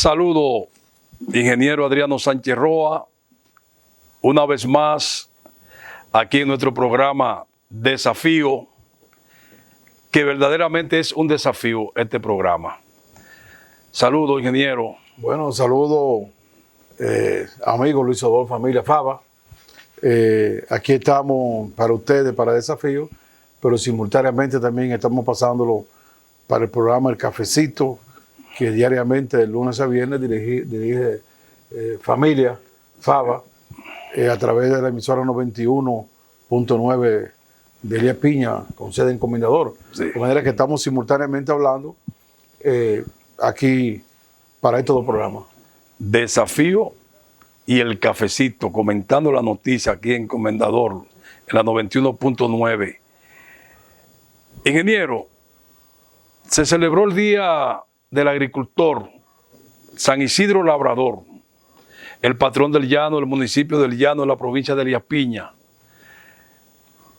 Saludo, ingeniero Adriano Sánchez Roa, una vez más aquí en nuestro programa Desafío, que verdaderamente es un desafío este programa. Saludo, ingeniero. Bueno, saludo, amigo Luis Odor, familia Fava. Aquí estamos para ustedes, para Desafío, pero simultáneamente también estamos pasándolo para el programa El Cafecito, que diariamente, de lunes a viernes, dirige Familia Fava, a través de la emisora 91.9 de Elías Piña, con sede en Comendador. Sí. De manera que estamos simultáneamente hablando aquí para estos dos programas. Desafío y El Cafecito, comentando la noticia aquí en Comendador, en la 91.9. Ingeniero, se celebró el Día del Agricultor, San Isidro Labrador, el patrón del Llano, el municipio del Llano, en la provincia de Elías Piña.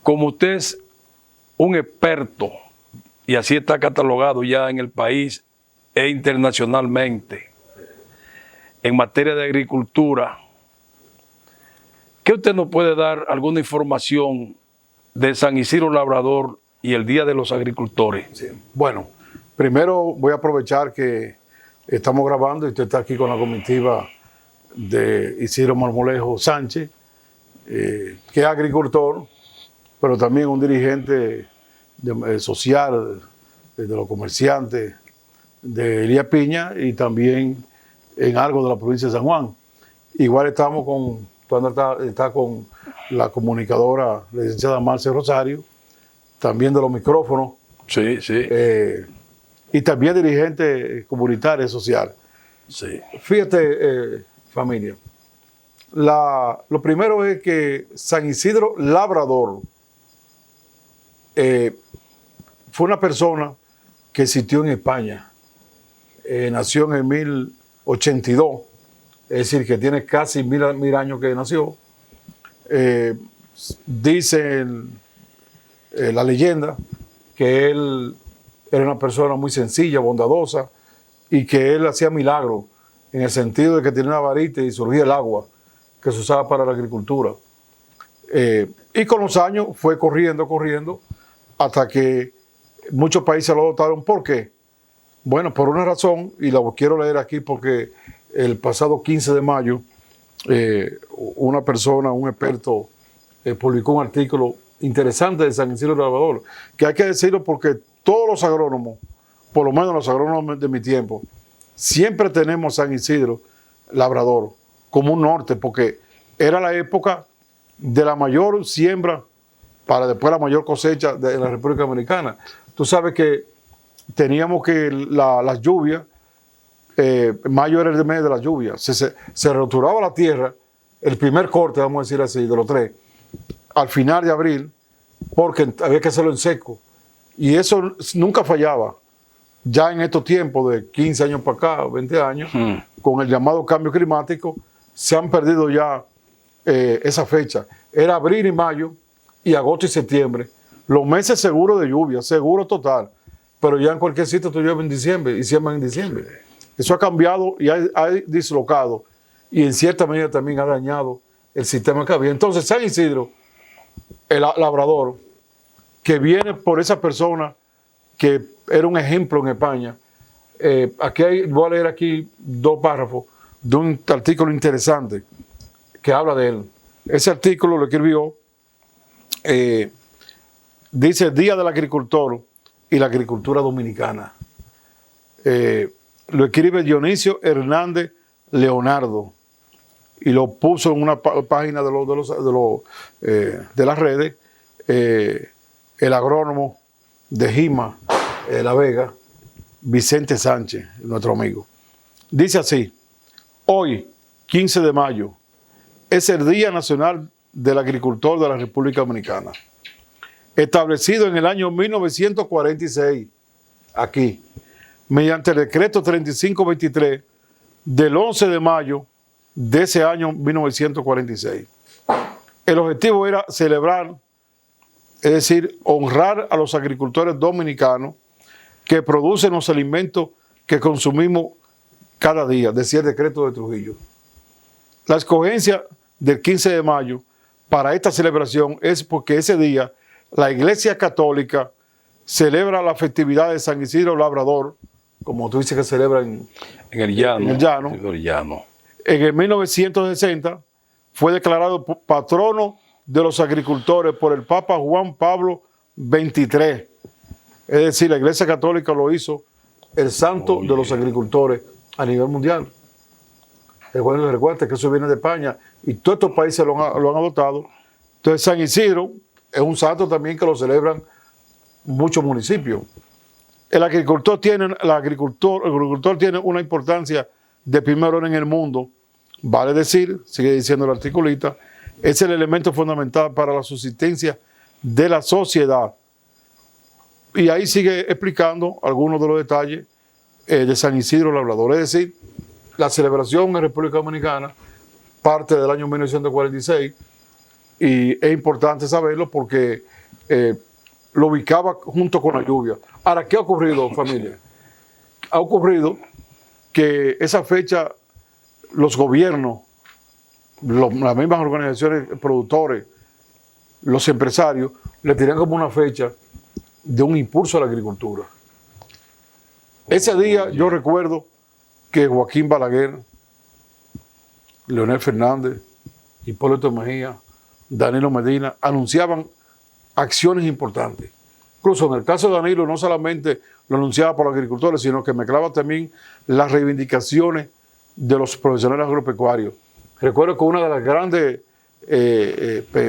Como usted es un experto, y así está catalogado ya en el país e internacionalmente, en materia de agricultura, ¿qué usted nos puede dar alguna información de San Isidro Labrador y el Día de los Agricultores? Sí. Bueno, primero voy a aprovechar que estamos grabando y usted está aquí con la comitiva de Isidro Marmolejo Sánchez, que es agricultor, pero también un dirigente social de los comerciantes de Elías Piña y también en algo de la provincia de San Juan. Igual estamos con la comunicadora, la licenciada Marce Rosario, también de los micrófonos. Sí, sí. Y también dirigente comunitaria y social. Sí. Fíjate, familia, lo primero es que San Isidro Labrador fue una persona que existió en España. Nació en el 1082, es decir, que tiene casi mil años que nació. Dice la leyenda que él era una persona muy sencilla, bondadosa, y que él hacía milagros en el sentido de que tenía una varita y surgía el agua que se usaba para la agricultura. Y con los años fue corriendo, hasta que muchos países lo adoptaron. ¿Por qué? Bueno, por una razón, y la quiero leer aquí porque el pasado 15 de mayo, una persona, un experto, publicó un artículo interesante de San Isidro Labrador, que hay que decirlo porque todos los agrónomos, por lo menos los agrónomos de mi tiempo, siempre tenemos San Isidro Labrador como un norte, porque era la época de la mayor siembra para después la mayor cosecha de la República Dominicana. Tú sabes que teníamos que las lluvias, mayo era el mes de las lluvias, se roturaba la tierra, el primer corte, vamos a decir así, de los tres, al final de abril, porque había que hacerlo en seco. Y eso nunca fallaba. Ya en estos tiempos de 15 años para acá, 20 años, con el llamado cambio climático, se han perdido ya esa fecha. Era abril y mayo, y agosto y septiembre, los meses seguros de lluvia, seguro total. Pero ya en cualquier sitio tú llueve en diciembre y siembran en diciembre. Eso ha cambiado y ha dislocado, y en cierta medida también ha dañado el sistema que había. Entonces, San Isidro, el labrador, que viene por esa persona que era un ejemplo en España. Voy a leer aquí dos párrafos de un artículo interesante que habla de él. Ese artículo lo escribió, dice Día del Agricultor y la Agricultura Dominicana. Lo escribe Dionisio Hernández Leonardo y lo puso en una página de las redes, el agrónomo de Jima, La Vega, Vicente Sánchez, nuestro amigo. Dice así: hoy, 15 de mayo, es el Día Nacional del Agricultor de la República Dominicana, establecido en el año 1946, aquí, mediante el decreto 3523 del 11 de mayo de ese año 1946. El objetivo era celebrar, es decir, honrar a los agricultores dominicanos que producen los alimentos que consumimos cada día, decía el decreto de Trujillo. La escogencia del 15 de mayo para esta celebración es porque ese día la Iglesia Católica celebra la festividad de San Isidro Labrador, como tú dices que celebra en el llano. En el llano. En el llano. En el 1960 fue declarado patrono de los agricultores por el Papa Juan Pablo XXIII. Es decir, la Iglesia Católica lo hizo el santo de los agricultores a nivel mundial. Recuerda que eso viene de España y todos estos países lo han adoptado. Entonces San Isidro es un santo también que lo celebran muchos municipios. El agricultor tiene una importancia de primer orden en el mundo. Vale decir, sigue diciendo el articulista, es el elemento fundamental para la subsistencia de la sociedad. Y ahí sigue explicando algunos de los detalles de San Isidro Labrador. Es decir, la celebración en República Dominicana parte del año 1946 y es importante saberlo porque lo ubicaba junto con la lluvia. Ahora, ¿qué ha ocurrido, familia? Ha ocurrido que esa fecha los gobiernos, las mismas organizaciones productores, los empresarios, le tiran como una fecha de un impulso a la agricultura. Ese día yo recuerdo que Joaquín Balaguer, Leonel Fernández, Hipólito Mejía, Danilo Medina anunciaban acciones importantes. Incluso en el caso de Danilo no solamente lo anunciaba por los agricultores, sino que mezclaba también las reivindicaciones de los profesionales agropecuarios. Recuerdo que una de las grandes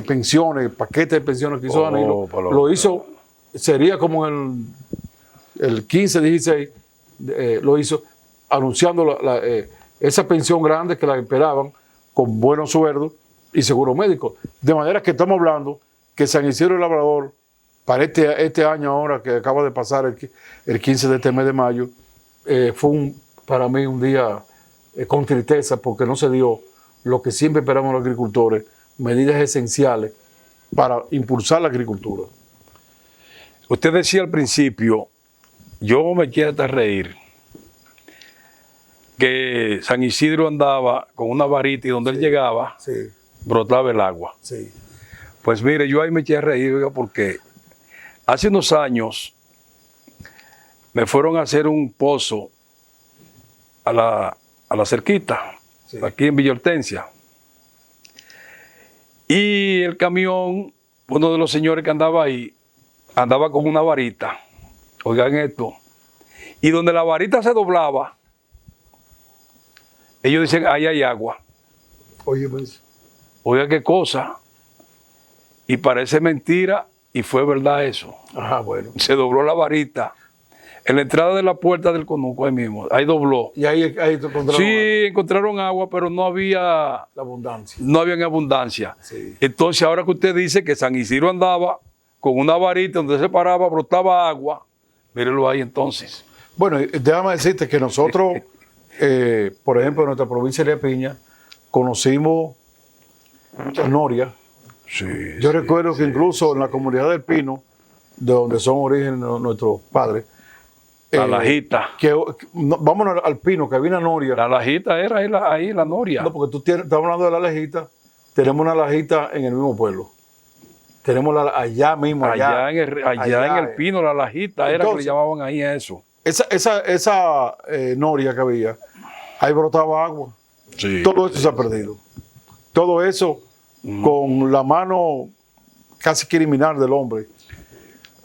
pensiones, paquetes de pensiones que hizo Danilo, lo hizo, sería como el 15, 16, lo hizo anunciando esa pensión grande que la esperaban con buenos sueldos y seguro médico. De manera que estamos hablando que San Isidro Labrador, para este año ahora que acaba de pasar el 15 de este mes de mayo, fue para mí un día con tristeza porque no se dio lo que siempre esperamos los agricultores, medidas esenciales para impulsar la agricultura. Usted decía al principio, yo me quiero hasta reír, que San Isidro andaba con una varita y donde él llegaba, brotaba el agua. Sí. Pues mire, yo ahí me quiero reír, oiga, porque hace unos años me fueron a hacer un pozo a la cerquita, aquí en Villa Hortensia. Y el camión, uno de los señores que andaba ahí, andaba con una varita, oigan esto, y donde la varita se doblaba, ellos dicen, ahí hay agua. Oye, pues. Oiga qué cosa, y parece mentira, y fue verdad eso. Ajá, bueno. Se dobló la varita. En la entrada de la puerta del conuco, ahí mismo, ahí dobló. Y ahí encontraron Sí, agua. encontraron agua, pero no había... La abundancia. No había en abundancia. Sí. Entonces, ahora que usted dice que San Isidro andaba con una varita donde se paraba, brotaba agua, mírelo ahí entonces. Bueno, déjame decirte que nosotros, por ejemplo, en nuestra provincia de Piña, conocimos muchas norias. Sí, Yo recuerdo que incluso en la comunidad del Pino, de donde son origen nuestros padres, La lajita. Vámonos al Pino, que había una noria. La lajita era ahí la noria. No, porque estamos hablando de la lajita, tenemos una lajita en el mismo pueblo. Tenemos allá mismo, allá en el Pino, la lajita era que le llamaban ahí a eso. Esa noria que había, ahí brotaba agua. Sí. Todo eso se ha perdido. Todo eso con la mano casi criminal del hombre.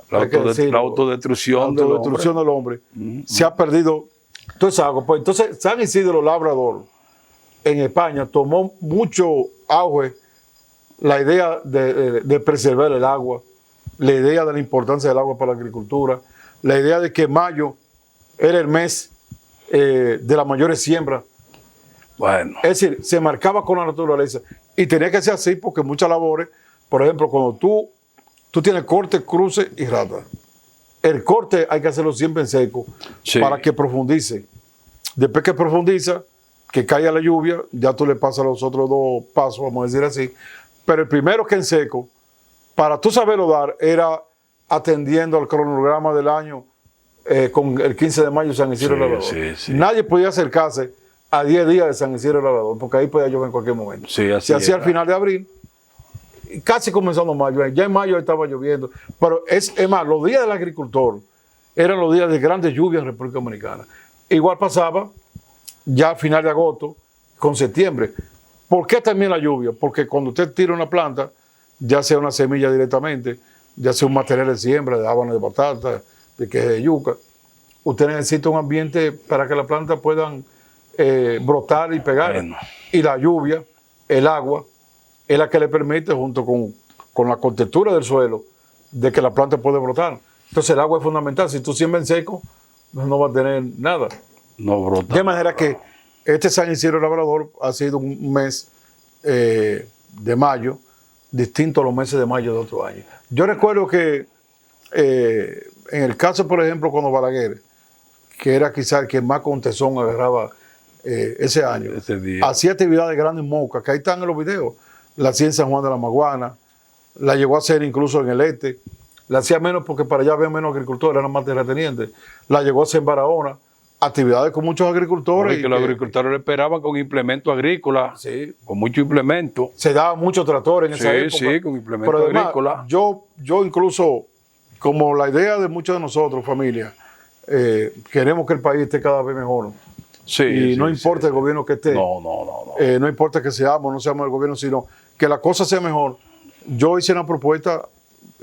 La autodestrucción del hombre. Se ha perdido toda esa agua. Pues entonces, San Isidro Labrador en España tomó mucho auge la idea de preservar el agua, la idea de la importancia del agua para la agricultura, la idea de que mayo era el mes de las mayores siembras. Bueno. Es decir, se marcaba con la naturaleza. Y tenía que ser así porque muchas labores, por ejemplo, cuando tú tienes corte, cruce y rata. El corte hay que hacerlo siempre en seco para que profundice. Después que profundiza, que caiga la lluvia, ya tú le pasas los otros dos pasos, vamos a decir así. Pero el primero que en seco, para tú saberlo dar, era atendiendo al cronograma del año con el 15 de mayo San Isidro Labrador. Sí. Nadie podía acercarse a 10 días de San Isidro Labrador, porque ahí podía llover en cualquier momento. Sí, así se hacía era. al final de abril, y casi comenzando mayo. Ya en mayo estaba lloviendo. Pero es más, los días del agricultor eran los días de grandes lluvias en República Dominicana. Igual pasaba ya a final de agosto con septiembre. ¿Por qué también la lluvia? Porque cuando usted tira una planta, ya sea una semilla directamente, ya sea un material de siembra, de habano de batata, de queje de yuca, usted necesita un ambiente para que las plantas puedan brotar y pegar. Bueno. Y la lluvia, el agua, es la que le permite, junto con la contextura del suelo, de que la planta puede brotar. Entonces el agua es fundamental. Si tú siembras en seco, no va a tener nada. No brota. De manera que este San Isidro Labrador ha sido un mes de mayo, distinto a los meses de mayo de otro año. Yo recuerdo que en el caso, por ejemplo, cuando Balaguer, que era quizá el que más con tesón agarraba ese año, Ese día. hacía actividades grandes en Moca, que ahí están en los videos, la hacía en San Juan de la Maguana, la llegó a hacer incluso en el este, la hacía menos porque para allá había menos agricultores, eran más terratenientes, la llegó a hacer en Barahona, actividades con muchos agricultores. Porque los agricultores le esperaban con implementos agrícolas, Sí. con mucho implemento. Se daban muchos tractores en esa Sí, época. sí, con implemento Pero además, agrícola. yo incluso, como la idea de muchos de nosotros, familia, queremos que el país esté cada vez mejor. Sí, Y sí, no sí, importa el gobierno que esté. No. No importa que seamos o no seamos el gobierno, sino que la cosa sea mejor. Yo hice una propuesta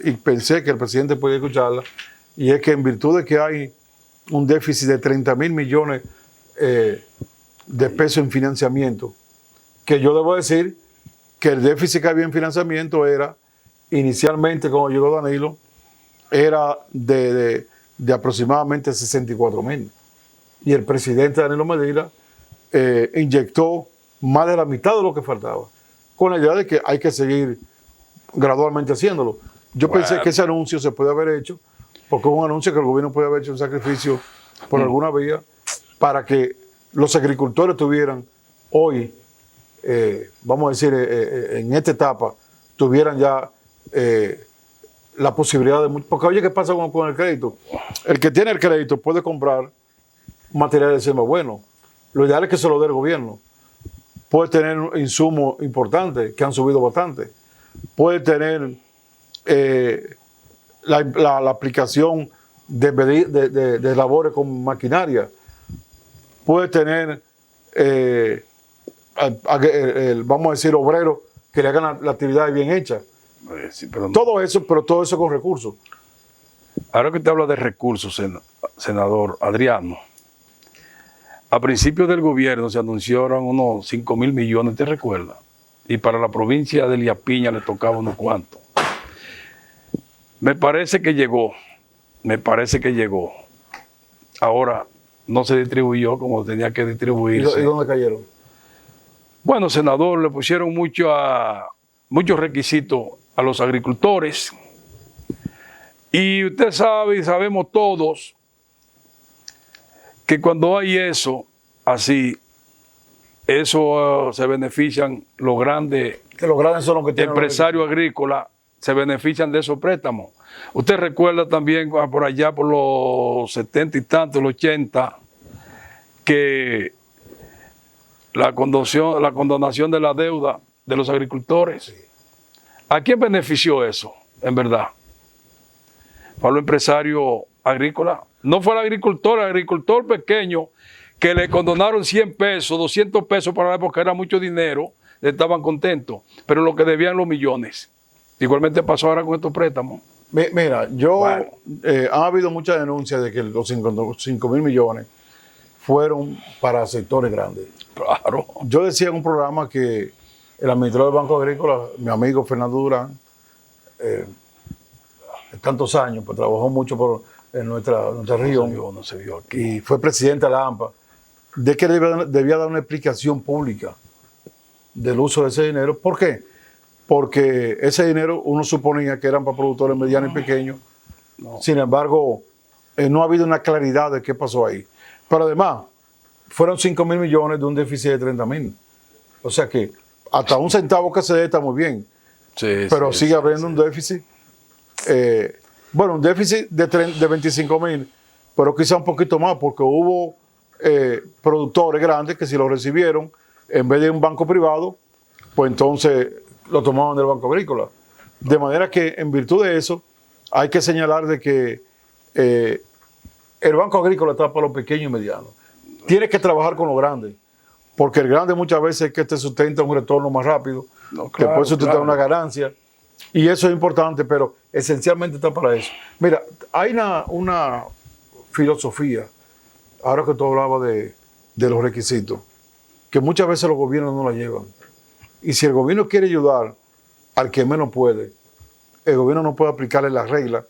y pensé que el presidente podía escucharla, y es que en virtud de que hay un déficit de 30,000 millones de pesos en financiamiento, que yo debo decir que el déficit que había en financiamiento era, inicialmente cuando llegó Danilo, era de aproximadamente 64,000. Y el presidente Danilo Medina inyectó más de la mitad de lo que faltaba, con la idea de que hay que seguir gradualmente haciéndolo. Yo pensé que ese anuncio se puede haber hecho, porque es un anuncio que el gobierno puede haber hecho un sacrificio por alguna vía, para que los agricultores tuvieran hoy, vamos a decir, en esta etapa, tuvieran ya la posibilidad de... Porque oye, ¿qué pasa con el crédito? El que tiene el crédito puede comprar material de siembra bueno. Lo ideal es que se lo dé el gobierno. Puede tener insumos importantes que han subido bastante. Puede tener la aplicación de labores con maquinaria. Puede tener, vamos a decir, obreros que le hagan la actividad bien hecha. Sí, pero Todo eso, pero todo eso con recursos. ahora que te habla de recursos, senador Adriano, a principios del gobierno se anunciaron unos 5,000 millones, ¿te recuerdas? Y para la provincia de Elías Piñas le tocaba unos cuantos. Me parece que llegó. Ahora no se distribuyó como tenía que ¿Y distribuirse. dónde cayeron? Bueno, senador, le pusieron muchos requisitos a los agricultores. Y usted sabe y sabemos todos que cuando hay eso así, eso se benefician los grandes Que los grandes son los que tienen... empresarios agrícolas, se benefician de esos préstamos. Usted recuerda también por allá por los 70 y tantos, los 80, que la condonación de la deuda de los agricultores. Sí. ¿A quién benefició eso, en verdad? Para los empresarios agrícolas. No fue el agricultor pequeño que le condonaron 100 pesos, 200 pesos para la época, era mucho dinero, estaban contentos, pero lo que debían los millones. Igualmente pasó ahora con estos préstamos. Mira, Bueno. Ha habido muchas denuncias de que los 5,000 millones fueron para sectores grandes. Claro. Yo decía en un programa que el administrador del Banco Agrícola, mi amigo Fernando Durán, tantos años, pues trabajó mucho en nuestra región, No se vio aquí. y fue presidente de la AMPA, de que debía dar una explicación pública del uso de ese dinero. ¿Por qué? Porque ese dinero uno suponía que eran para productores medianos y pequeños. No. Sin embargo, no ha habido una claridad de qué pasó ahí. Pero además, fueron 5,000 millones de un déficit de 30,000. O sea que hasta un centavo que se dé está muy bien. Sí, Pero sí, sigue sí, habiendo un déficit. Un déficit de 25,000, pero quizá un poquito más, porque hubo productores grandes que si lo recibieron, en vez de un banco privado, pues entonces lo tomaban del Banco Agrícola. De manera que en virtud de eso, hay que señalar de que el Banco Agrícola está para los pequeños y medianos. Tienes que trabajar con los grandes, porque el grande muchas veces es que te sustenta un retorno más rápido, No, te puede sustentar claro. una ganancia, y eso es importante, pero esencialmente está para eso. Mira, hay una filosofía, ahora que tú hablabas de los requisitos, que muchas veces los gobiernos no la llevan. Y si el gobierno quiere ayudar al que menos puede, el gobierno no puede aplicarle las reglas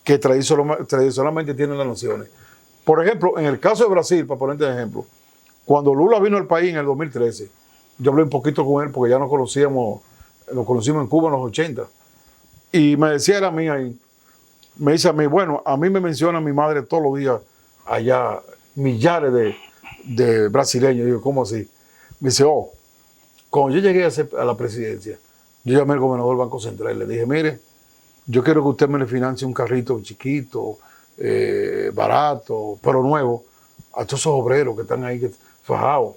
que tradicionalmente tienen las naciones. Por ejemplo, en el caso de Brasil, para ponerte de ejemplo, cuando Lula vino al país en el 2013, yo hablé un poquito con él porque ya nos conocimos en Cuba en los 80. Y me decía él a mí ahí, me dice a mí, bueno, a mí me menciona mi madre todos los días allá, millares de brasileños. Digo, ¿cómo así? Me dice, cuando yo llegué a la presidencia, yo llamé al gobernador del Banco Central y le dije, mire, yo quiero que usted me le financie un carrito chiquito, barato, pero nuevo, a todos esos obreros que están ahí fajados.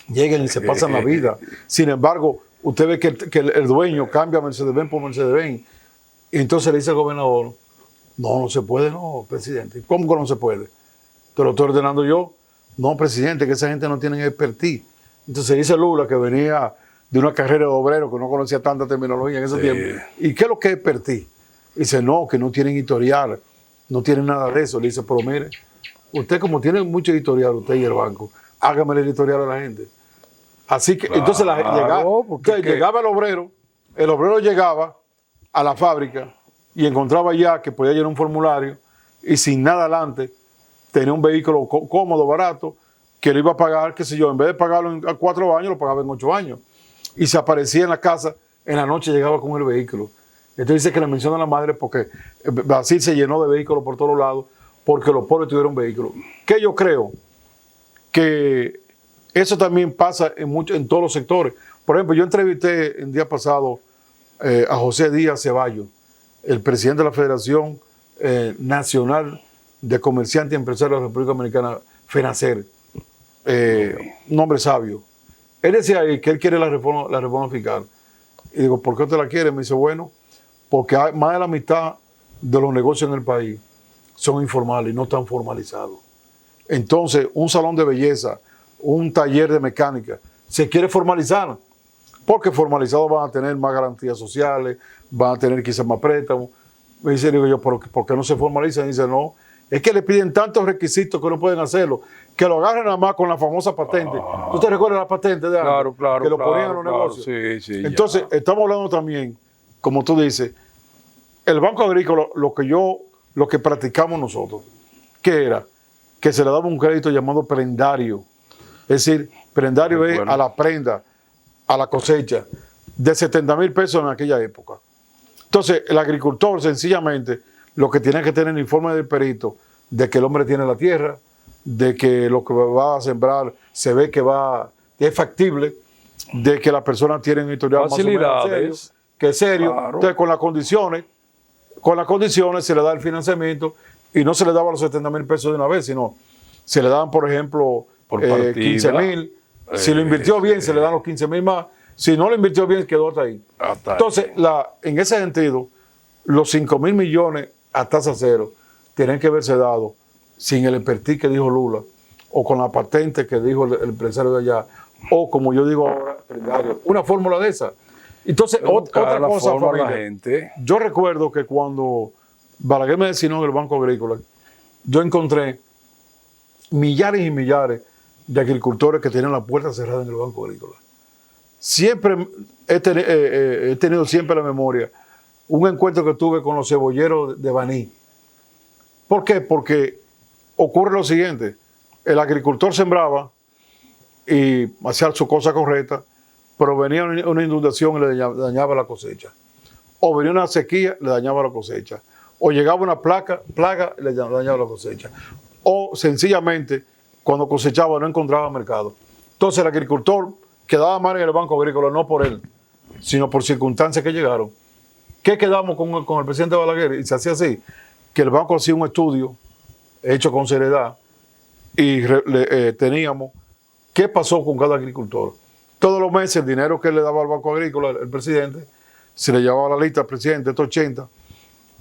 Lleguen y se pasan la vida. Sin embargo, usted ve que el dueño cambia Mercedes-Benz por Mercedes-Benz. Y entonces le dice al gobernador, no se puede, no, presidente. ¿Cómo que no se puede? Te lo estoy ordenando yo. No, presidente, que esa gente no tiene expertise. Entonces dice Lula, que venía de una carrera de obrero, que no conocía tanta terminología en ese tiempo. ¿Y qué es lo que es expertise? Dice, no, que no tienen historial, no tienen nada de eso. Le dice, pero mire, usted como tiene mucho editorial, usted y el banco, hágame el editorial a la gente. Así que, entonces llegaba el obrero llegaba a la fábrica y encontraba ya que podía llenar un formulario y sin nada adelante tenía un vehículo cómodo, barato, que lo iba a pagar, qué sé yo, en vez de pagarlo a 4 años, lo pagaba en 8 años. Y se aparecía en la casa, en la noche llegaba con el vehículo. Entonces dice que le menciona a la madre porque Brasil se llenó de vehículos por todos lados, porque los pobres tuvieron vehículos. Que yo creo que eso también pasa en todos los sectores. Por ejemplo, yo entrevisté el día pasado a José Díaz Ceballos, el presidente de la Federación Nacional de Comerciantes y Empresarios de la República Dominicana, FENACER, un hombre sabio. Él decía ahí que él quiere la reforma fiscal. Y digo, ¿por qué usted la quiere? Me dice, bueno, porque más de la mitad de los negocios en el país son informales y no están formalizados. Entonces, un salón de belleza, un taller de mecánica, se quiere formalizar, porque formalizados van a tener más garantías sociales, van a tener quizás más préstamos. Me dice, digo yo, ¿por qué no se formalizan? Y dice, no, es que le piden tantos requisitos que no pueden hacerlo, que lo agarren nada más con la famosa patente. ¿Tú te recuerdas la patente de antes? Claro, que lo ponían en los negocios. Sí, entonces, estamos hablando también, como tú dices, el Banco Agrícola, lo que practicamos nosotros, ¿qué era? Que se le daba un crédito llamado prendario. Es decir, prendario es a la prenda, a la cosecha, de 70,000 pesos en aquella época. Entonces, el agricultor sencillamente lo que tiene que tener el informe del perito de que el hombre tiene la tierra, de que lo que va a sembrar se ve que es factible, de que la persona tiene un historial más o menos serio, que es serio. Claro. Entonces, con las condiciones se le da el financiamiento y no se le daba los 70,000 pesos de una vez, sino se le dan, por ejemplo, 15,000. Si lo invirtió bien, se le dan los 15,000 más. Si no lo invirtió bien, quedó hasta ahí. Entonces, en ese sentido, los 5,000 millones a tasa cero tienen que haberse dado sin el expertise que dijo Lula, o con la patente que dijo el empresario de allá, o como yo digo ahora, una fórmula de esa. Entonces, otra cosa, familia, yo recuerdo que cuando Balaguer me designó en el Banco Agrícola, yo encontré millares y millares de agricultores que tienen la puerta cerrada en el Banco Agrícola. Siempre he tenido siempre en la memoria un encuentro que tuve con los cebolleros de Baní. ¿Por qué? Porque ocurre lo siguiente: el agricultor sembraba y hacía su cosa correcta, pero venía una inundación y le dañaba la cosecha. O venía una sequía, le dañaba la cosecha. O llegaba una plaga y le dañaba la cosecha. O sencillamente, cuando cosechaba no encontraba mercado. Entonces el agricultor quedaba mal en el Banco Agrícola, no por él, sino por circunstancias que llegaron. ¿Qué quedamos con el presidente Balaguer? Y se hacía así, que el banco hacía un estudio hecho con seriedad y teníamos qué pasó con cada agricultor. Todos los meses el dinero que le daba al Banco Agrícola, el presidente, se le llevaba la lista al presidente, estos 80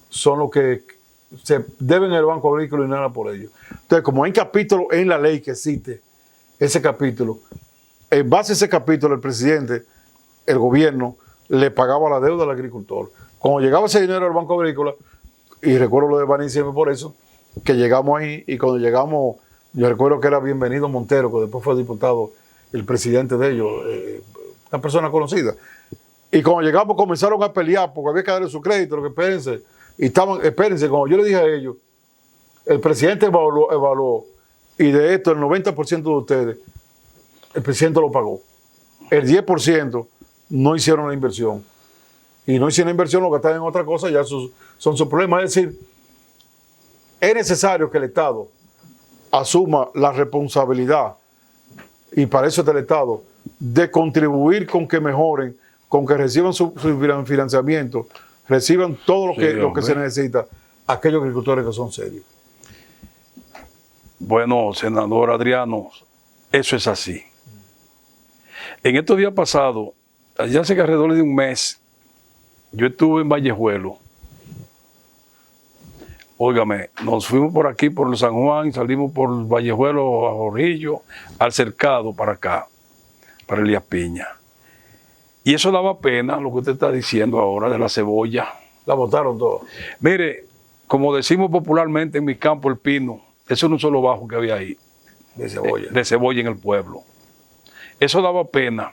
son los que se deben al Banco Agrícola y nada por ellos. Entonces, como hay capítulo en la ley que existe ese capítulo, en base a ese capítulo el presidente, el gobierno, le pagaba la deuda al agricultor. Cuando llegaba ese dinero al Banco Agrícola, y recuerdo lo de Baní por eso, que llegamos ahí, y cuando llegamos, yo recuerdo que era Bienvenido Montero, que después fue diputado, el presidente de ellos, una persona conocida. Y cuando llegamos comenzaron a pelear porque había que darle su crédito, lo que espérense. Y espérense, como yo le dije a ellos, el presidente evaluó y de esto el 90% de ustedes, el presidente lo pagó. El 10% no hicieron la inversión. Y no hicieron la inversión, lo gastaron en otra cosa, ya son sus problemas. Es decir, es necesario que el Estado asuma la responsabilidad, y para eso está el Estado, de contribuir con que mejoren, con que reciban su financiamiento, reciban todo lo que se necesita, aquellos agricultores que son serios. Bueno, senador Adriano, eso es así. En estos días pasados, ya hace alrededor de un mes, yo estuve en Vallejuelo. Óigame, nos fuimos por aquí, por el San Juan, salimos por Vallejuelo, a Jorrillo, al Cercado, para acá, para Elías Piña. Y eso daba pena, lo que usted está diciendo ahora de la cebolla. La botaron todo. Mire, como decimos popularmente en mi campo, el pino, eso era un solo bajo que había ahí. De cebolla. De cebolla en el pueblo. Eso daba pena.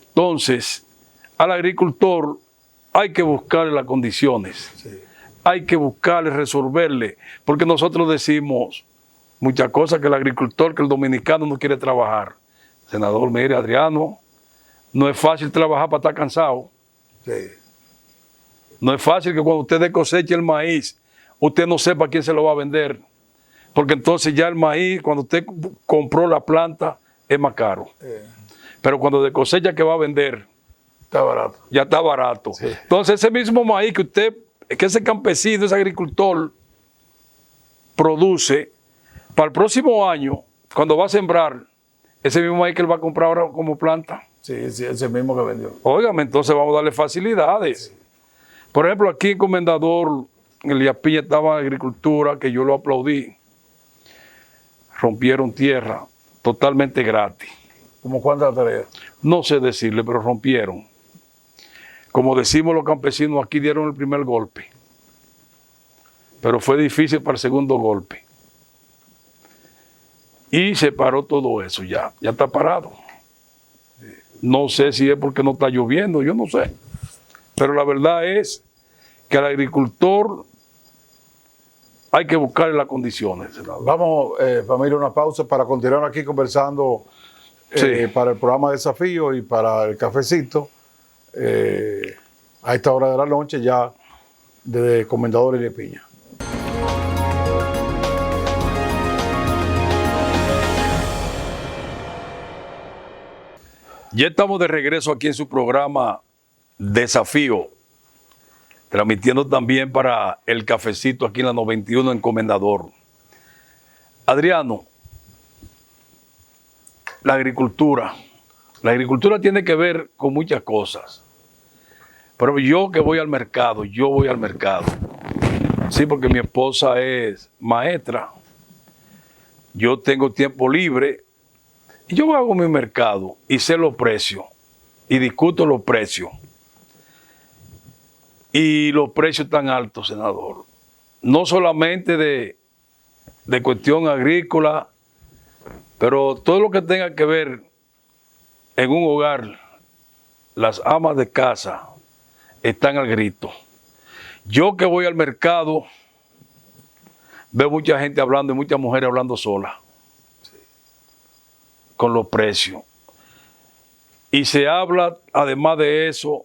Entonces, al agricultor hay que buscarle las condiciones. Sí. Hay que buscarle, resolverle, porque nosotros decimos muchas cosas que el agricultor, que el dominicano no quiere trabajar. Senador, mire, Adriano, no es fácil trabajar para estar cansado. Sí. No es fácil que cuando usted coseche el maíz, usted no sepa a quién se lo va a vender, porque entonces ya el maíz, cuando usted compró la planta, es más caro. Pero cuando de cosecha que va a vender, está barato. Ya está barato. Sí. Entonces ese mismo maíz que ese campesino, ese agricultor produce, para el próximo año, cuando va a sembrar, ese mismo maíz que él va a comprar ahora como planta. Sí, ese mismo que vendió. Óigame, entonces vamos a darle facilidades. Sí. Por ejemplo, aquí en Comendador, en Elías Piña estaba en agricultura, que yo lo aplaudí. Rompieron tierra totalmente gratis. ¿Cómo cuántas tareas? No sé decirle, pero rompieron. Como decimos los campesinos, aquí dieron el primer golpe. Pero fue difícil para el segundo golpe. Y se paró todo eso ya está parado. No sé si es porque no está lloviendo, yo no sé. Pero la verdad es que al agricultor hay que buscarle las condiciones. Vamos, familia, una pausa para continuar aquí conversando para el programa Desafío y para el cafecito. A esta hora de la noche ya desde Comendador Elías Piña. Ya estamos de regreso aquí en su programa Desafío, transmitiendo también para el cafecito aquí en la 91 en Comendador. Adriano, la agricultura tiene que ver con muchas cosas. Pero yo voy al mercado. Sí, porque mi esposa es maestra. Yo tengo tiempo libre. Y yo hago mi mercado y sé los precios. Y discuto los precios. Y los precios están altos, senador. No solamente de cuestión agrícola, pero todo lo que tenga que ver en un hogar, las amas de casa están al grito. Yo que voy al mercado, veo mucha gente hablando y muchas mujeres hablando solas con los precios. Y se habla, además de eso,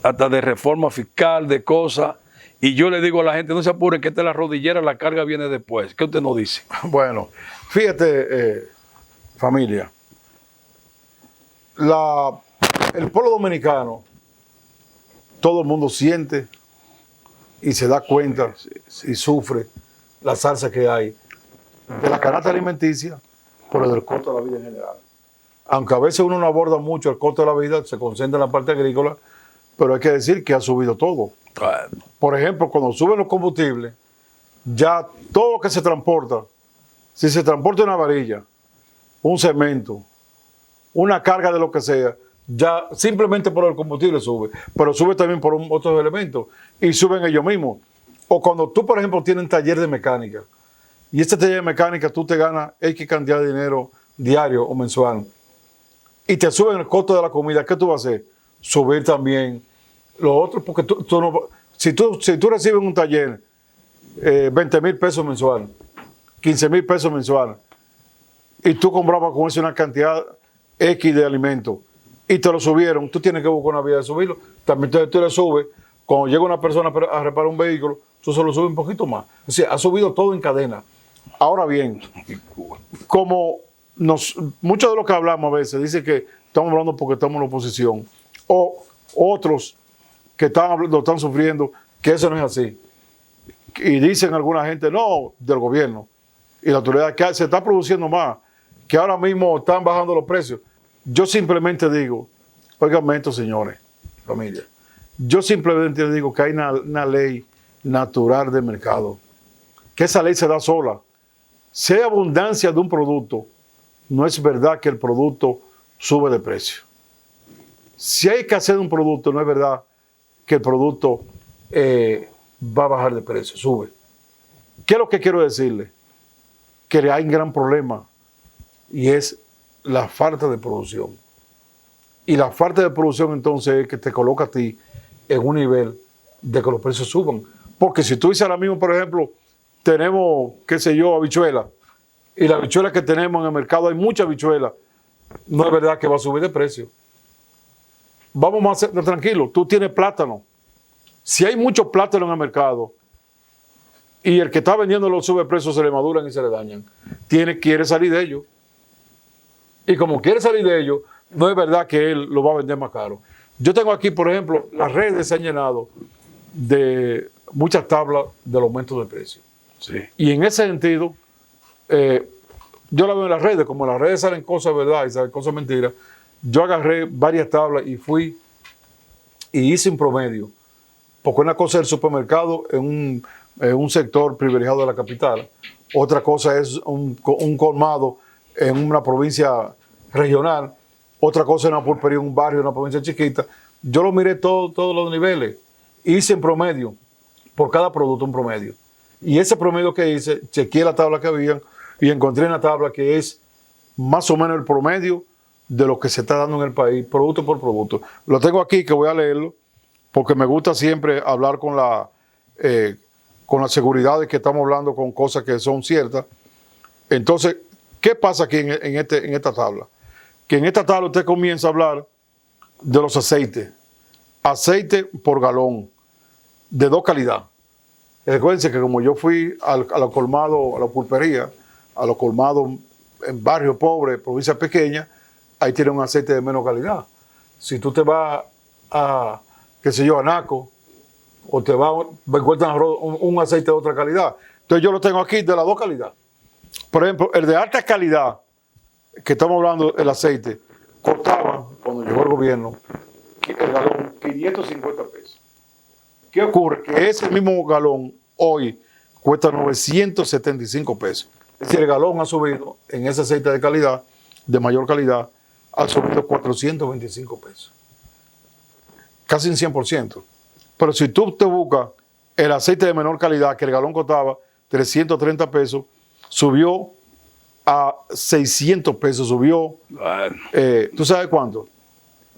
hasta de reforma fiscal, de cosas. Y yo le digo a la gente, no se apuren, que esta es la rodillera, la carga viene después. ¿Qué usted nos dice? Bueno, fíjate, familia, el pueblo dominicano, todo el mundo siente y se da cuenta y sufre la salsa que hay de la canasta alimenticia, pero del costo de la vida en general. Aunque a veces uno no aborda mucho el costo de la vida, se concentra en la parte agrícola, pero hay que decir que ha subido todo. Bueno, Por ejemplo, cuando suben los combustibles, ya todo lo que se transporta, si se transporta una varilla, un cemento, una carga de lo que sea, ya simplemente por el combustible sube, pero sube también por otros elementos y suben ellos mismos. O cuando tú, por ejemplo, tienes un taller de mecánica y este taller de mecánica tú te ganas X cantidad de dinero diario o mensual y te suben el costo de la comida, ¿qué tú vas a hacer? Subir también lo otro, porque tú no, si tú recibes un taller 20,000 pesos mensual, 15,000 pesos mensual, y tú comprabas con eso una cantidad X de alimentos y te lo subieron, tú tienes que buscar una vía de subirlo. También tú le subes, cuando llega una persona a reparar un vehículo, tú se lo subes un poquito más. O sea, ha subido todo en cadena. Ahora bien, como mucho de lo que hablamos a veces dice que estamos hablando porque estamos en la oposición, o otros que lo están sufriendo, que eso no es así. Y dicen alguna gente, no, del gobierno y la autoridad, que se está produciendo más, que ahora mismo están bajando los precios. Yo simplemente digo, oigan esto, señores, familia, yo simplemente digo que hay una ley natural de mercado, que esa ley se da sola. Si hay abundancia de un producto, no es verdad que el producto sube de precio. Si hay escasez de un producto, no es verdad que el producto va a bajar de precio, sube. ¿Qué es lo que quiero decirle? Que hay un gran problema y es la falta de producción. Y la falta de producción entonces es que te coloca a ti en un nivel de que los precios suban. Porque si tú dices ahora mismo, por ejemplo, tenemos, qué sé yo, habichuelas, y la habichuela que tenemos en el mercado, hay mucha habichuela, no es verdad que va a subir de precio. Vamos más tranquilos, tú tienes plátano. Si hay mucho plátano en el mercado y el que está vendiendo los sube precios, se le maduran y se le dañan, quiere salir de ellos. Y como quiere salir de ellos, no es verdad que él lo va a vender más caro. Yo tengo aquí, por ejemplo, las redes se han llenado de muchas tablas del aumento de precio. sí. Y en ese sentido, yo la veo en las redes, como en las redes salen cosas verdad y salen cosas mentiras, yo agarré varias tablas y fui y hice un promedio. Porque una cosa es el supermercado en un sector privilegiado de la capital, otra cosa es un colmado en una provincia regional, otra cosa es una pulpería en un barrio, en una provincia chiquita. Yo lo miré todos los niveles, hice en promedio, por cada producto un promedio. Y ese promedio que hice, chequeé la tabla que había y encontré una tabla que es más o menos el promedio de lo que se está dando en el país, producto por producto. Lo tengo aquí, que voy a leerlo, porque me gusta siempre hablar con la seguridad de que estamos hablando con cosas que son ciertas. Entonces, ¿qué pasa aquí en esta tabla? Que en esta tabla usted comienza a hablar de los aceites. Aceite por galón, de dos calidades. Recuérdense que como yo fui a los colmados, a la pulpería, a los colmados en barrios pobres, provincias pequeñas, ahí tiene un aceite de menos calidad. Si tú te vas a, qué sé yo, a Naco, o te vas, encuentras un aceite de otra calidad. Entonces yo lo tengo aquí de las dos calidades. Por ejemplo, el de alta calidad, que estamos hablando del aceite, costaba, cuando llegó el gobierno, el galón 550 pesos. ¿Qué ocurre? Que ese mismo galón hoy cuesta 975 pesos. Es decir, el galón ha subido en ese aceite de calidad, de mayor calidad, ha subido 425 pesos. Casi un 100%. Pero si tú te buscas el aceite de menor calidad, que el galón costaba 330 pesos, subió a 600 pesos, subió, Bueno, ¿tú sabes cuánto?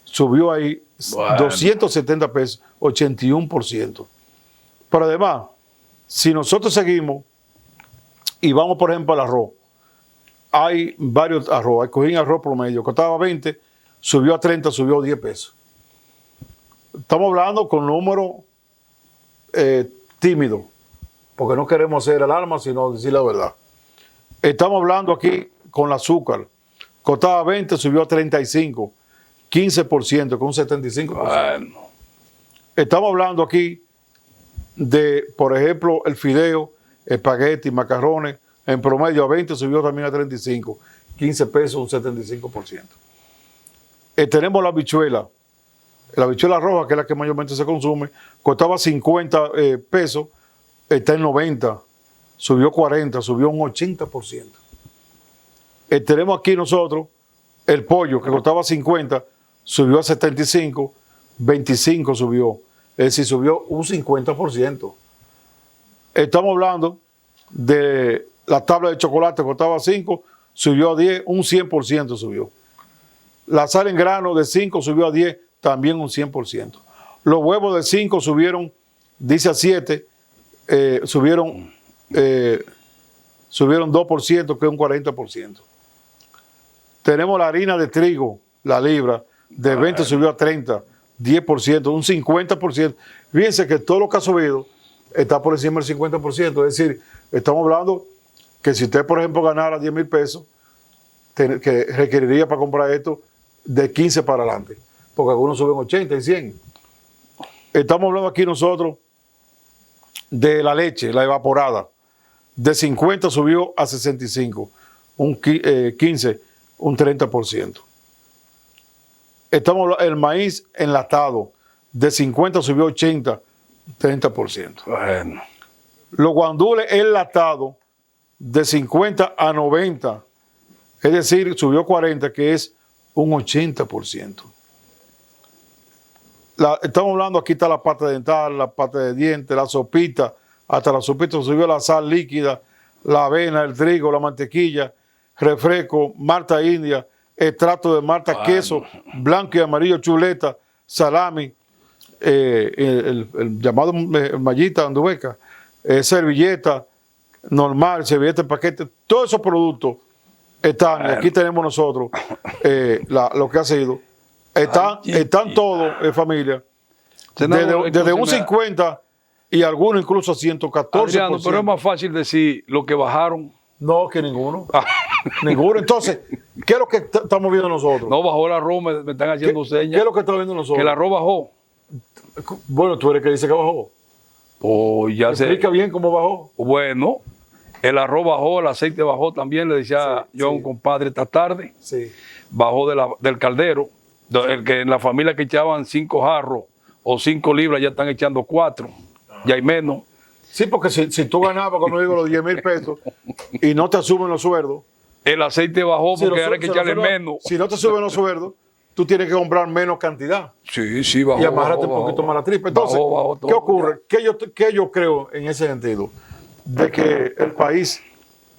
Subió ahí Bueno. 270 pesos, 81%. Pero además, si nosotros seguimos y vamos, por ejemplo, al arroz, hay varios arroz, cogí arroz promedio, costaba 20, subió a 30, subió a 10 pesos. Estamos hablando con números tímidos, porque no queremos hacer alarma, sino decir la verdad. Estamos hablando aquí con el azúcar, costaba 20, subió a 35, 15%, con un 75%. bueno, Estamos hablando aquí de, por ejemplo, el fideo, espagueti, macarrones, en promedio a 20, subió también a 35, 15 pesos, un 75%. Tenemos la habichuela roja, que es la que mayormente se consume, costaba 50 pesos, está en 90, subió 40, subió un 80%. Tenemos aquí nosotros el pollo, que costaba 50, subió a 75, 25 subió, es decir, subió un 50%. Estamos hablando de la tabla de chocolate, que costaba 5, subió a 10, un 100% subió. La sal en grano de 5 subió a 10, también un 100%. Los huevos de 5 subieron, dice a 7, subieron 2%, que es un 40%. Tenemos la harina de trigo, la libra, de 20 subió a 30, 10%, un 50%. Fíjense que todo lo que ha subido está por encima del 50%. Es decir, estamos hablando que si usted, por ejemplo, ganara 10 mil pesos, que requeriría para comprar esto de 15 para adelante, porque algunos suben 80 y 100. Estamos hablando aquí nosotros de la leche, la evaporada, de 50 subió a 65, un 15, un 30%. Estamos el maíz enlatado, de 50 subió a 80, 30%. Bueno. Los guandules enlatados, de 50 a 90, es decir, subió 40, que es un 80%. Estamos hablando, aquí está la pasta dental, la pasta de dientes, la sopita, hasta la sopita subió la sal líquida, la avena, el trigo, la mantequilla, refresco, malta india, extracto de malta, queso, blanco y amarillo, chuleta, salami, el llamado mallita andueca, servilleta normal, servilleta en paquete, todos esos productos están, y aquí tenemos nosotros lo que ha sido, están todos, familia, desde un 50 y algunos incluso 114%. Adriano, pero es más fácil decir lo que bajaron. No, que ninguno. Ninguno. Entonces, ¿qué es lo que estamos viendo nosotros? No bajó el arroz, me están haciendo señas. ¿Qué es lo que estamos viendo nosotros? Que el arroz bajó. Bueno, tú eres el que dice que bajó. Pues ya sé. Explica bien cómo bajó. Bueno, el arroz bajó, el aceite bajó también, le decía yo a un compadre esta tarde. Sí. Bajó del caldero. El que en la familia que echaban 5 jarros o 5 libras ya están echando 4. Ya hay menos. Sí, porque si tú ganabas, como digo, los 10 mil pesos y no te suben los sueldos. El aceite bajó porque ahora hay que echarle menos. Si no te suben los sueldos, tú tienes que comprar menos cantidad. Sí, bajó. Y amarrarte un poquito más la tripa. Entonces, bajó todo. ¿qué ocurre? ¿Qué yo creo en ese sentido? De que el país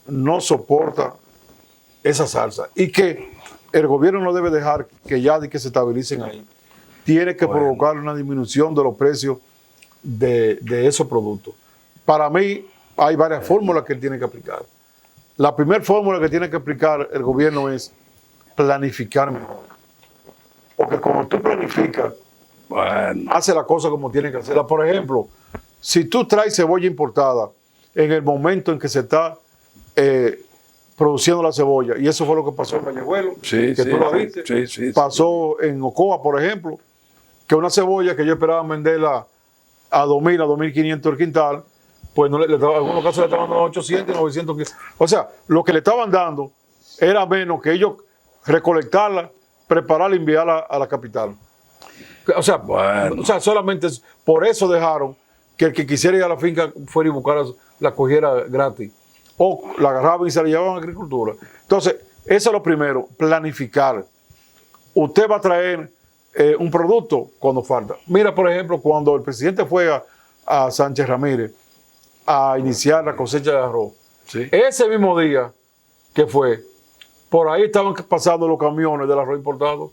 no soporta esa salsa y que el gobierno no debe dejar que ya de que se estabilicen ahí. Tiene que provocar una disminución de los precios de esos productos. Para mí hay varias fórmulas que él tiene que aplicar. La primera fórmula que tiene que aplicar el gobierno es planificar mejor. Porque cuando tú planificas, hace la cosa como tiene que hacerla. Por ejemplo, si tú traes cebolla importada en el momento en que se está produciendo la cebolla, y eso fue lo que pasó en Vallejuelo, que tú lo viste, pasó en Ocoa, por ejemplo, que una cebolla que yo esperaba venderla a 2.000, a 2.500 el quintal, pues en algunos casos le estaban dando 800 y 900. O sea, lo que le estaban dando era menos que ellos recolectarla, prepararla y enviarla a la capital. O sea, solamente por eso dejaron que el que quisiera ir a la finca fuera y buscar la cogiera gratis. O la agarraban y se la llevaban a agricultura. Entonces, eso es lo primero, planificar. Usted va a traer un producto cuando falta. Mira, por ejemplo, cuando el presidente fue a Sánchez Ramírez a iniciar la cosecha de arroz, ese mismo día que fue, por ahí estaban pasando los camiones del arroz importado.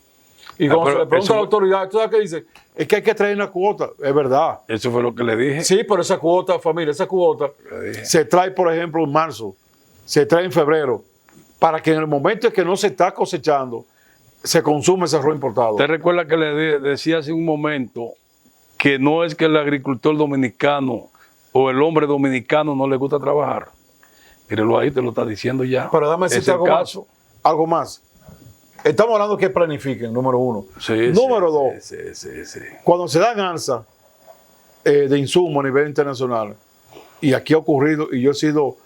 Y cuando se le pregunta a la autoridad, ¿tú sabes qué dice? Es que hay que traer una cuota. Es verdad. Eso fue lo que le dije. Sí, pero esa cuota, familia, esa cuota se trae, por ejemplo, en marzo, se trae en febrero, para que en el momento en que no se está cosechando, se consume ese arroz importado. ¿Usted recuerda que le decía hace un momento que no es que el agricultor dominicano o el hombre dominicano no le gusta trabajar? Mírelo ahí, te lo está diciendo ya. Pero dame decirte algo más. Estamos hablando que planifiquen, número uno. Número dos, cuando se dan alza de insumos a nivel internacional, y aquí ha ocurrido, y yo he sido